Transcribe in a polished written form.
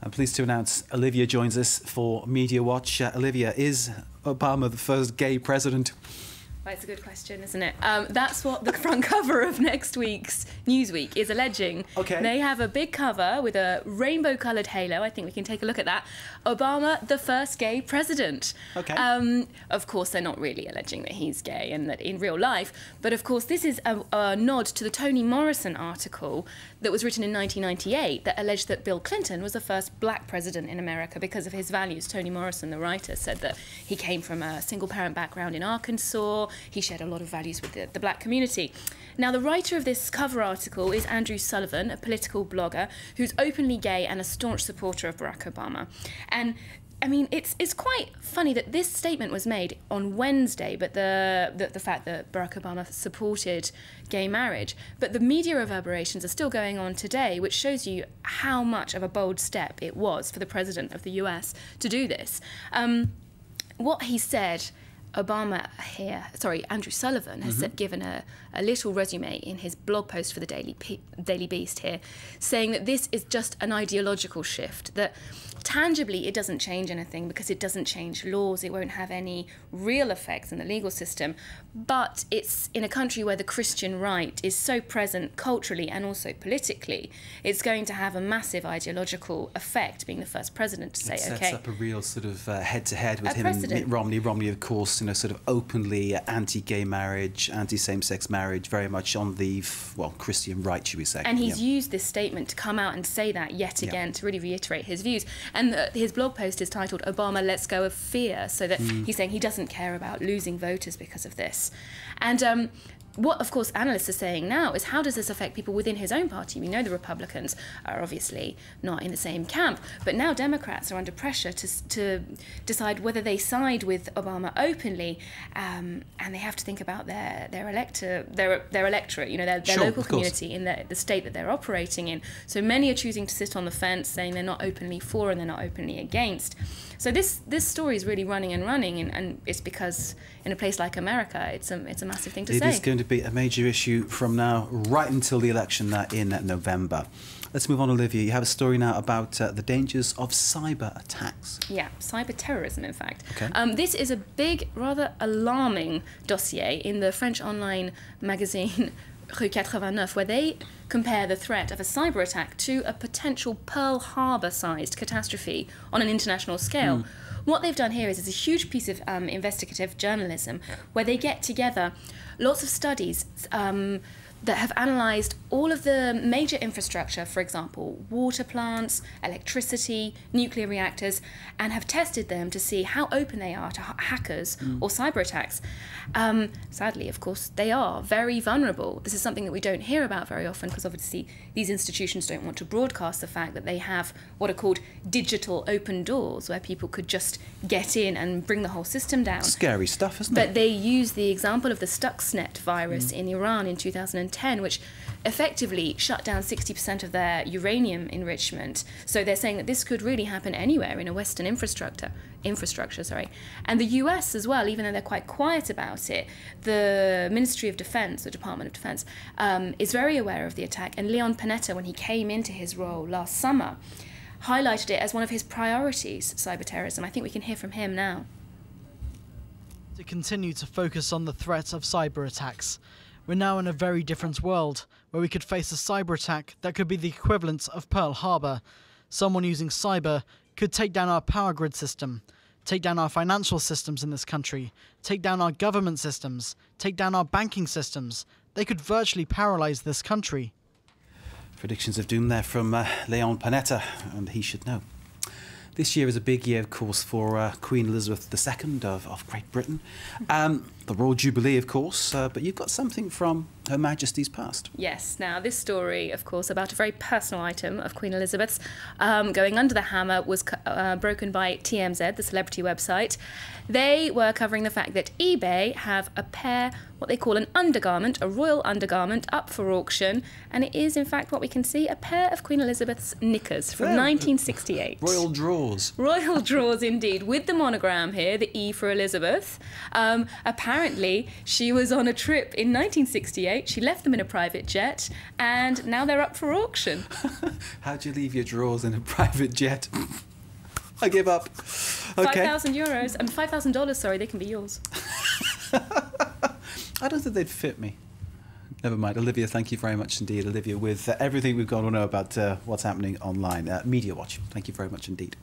I'm pleased to announce Olivia joins us for Media Watch. Olivia, is Obama the first gay president? Well, it's a good question, isn't it? That's what the front cover of next week's Newsweek is alleging. Okay. They have a big cover with a rainbow-coloured halo. I think we can take a look at that. Obama, the first gay president. Okay. Of course, they're not really alleging that he's gay and that in real life. But of course, this is a nod to the Toni Morrison article that was written in 1998 that alleged that Bill Clinton was the first black president in America because of his values. Toni Morrison, the writer, said that he came from a single-parent background in Arkansas. He shared a lot of values with the black community. Now, the writer of this cover article is Andrew Sullivan, a political blogger who's openly gay and a staunch supporter of Barack Obama. And I mean, it's quite funny that this statement was made on Wednesday, but the fact that Barack Obama supported gay marriage. But the media reverberations are still going on today, which shows you how much of a bold step it was for the president of the US to do this. What he said, Andrew Sullivan has given a little resume in his blog post for the Daily Beast here, saying that this is just an ideological shift, that tangibly it doesn't change anything because it doesn't change laws, it won't have any real effects in the legal system, but it's in a country where the Christian right is so present culturally and also politically, it's going to have a massive ideological effect, being the first president to say, it okay. sets up a real sort of head-to-head with him and Mitt Romney. Romney, of course, you know, sort of openly anti-gay marriage, anti-same-sex marriage, very much on the, well, Christian right, should we say. And he's used this statement to come out and say that yet again, to really reiterate his views. And his blog post is titled, Obama Lets Go of Fear, so that he's saying he doesn't care about losing voters because of this. And what, of course, analysts are saying now is how does this affect people within his own party? We know the Republicans are obviously not in the same camp, but now Democrats are under pressure to decide whether they side with Obama openly, and they have to think about their electorate, you know, their local community in the state that they're operating in. So many are choosing to sit on the fence, saying they're not openly for and they're not openly against. So this story is really running, and it's because in a place like America, it's a massive thing to say. It is going to be a major issue from now right until the election in November. Let's move on, Olivia. You have a story now about the dangers of cyber attacks. Yeah, cyber terrorism, in fact. Okay. This is a big, rather alarming dossier in the French online magazine Rue 89, where they compare the threat of a cyber attack to a potential Pearl Harbor-sized catastrophe on an international scale. What they've done here is a huge piece of investigative journalism where they get together lots of studies that have analysed all of the major infrastructure, for example, water plants, electricity, nuclear reactors, and have tested them to see how open they are to hackers or cyber attacks. Sadly, of course, they are very vulnerable. This is something that we don't hear about very often because obviously these institutions don't want to broadcast the fact that they have what are called digital open doors, where people could just get in and bring the whole system down. Scary stuff, isn't it? But they use the example of the Stuxnet virus in Iran in 2010, which effectively shut down 60% of their uranium enrichment. So they're saying that this could really happen anywhere in a Western infrastructure. And the US as well, even though they're quite quiet about it, the Ministry of Defense, the Department of Defense, is very aware of the attack. And Leon Panetta, when he came into his role last summer, highlighted it as one of his priorities, cyber terrorism. I think we can hear from him now. To continue to focus on the threat of cyber attacks. We're now in a very different world, where we could face a cyber attack that could be the equivalent of Pearl Harbor. Someone using cyber could take down our power grid system, take down our financial systems in this country, take down our government systems, take down our banking systems. They could virtually paralyze this country. Predictions of doom there from Leon Panetta, and he should know. This year is a big year, of course, for Queen Elizabeth II of Great Britain. The Royal Jubilee, of course, but you've got something from Her Majesty's past. Yes. Now, this story, of course, about a very personal item of Queen Elizabeth's going under the hammer was broken by TMZ, the celebrity website. They were covering the fact that eBay have a pair, what they call an undergarment, a royal undergarment, up for auction. And it is, in fact, what we can see, a pair of Queen Elizabeth's knickers from 1968. Royal drawers. Royal drawers, indeed, with the monogram here, the E for Elizabeth. Apparently, apparently, she was on a trip in 1968. She left them in a private jet, and now they're up for auction. How'd you leave your drawers in a private jet? I give up. Okay. €5,000 and $5,000. Sorry, they can be yours. I don't think they'd fit me. Never mind. Olivia, thank you very much indeed. Olivia, with everything we've got to know about what's happening online. Media Watch, thank you very much indeed.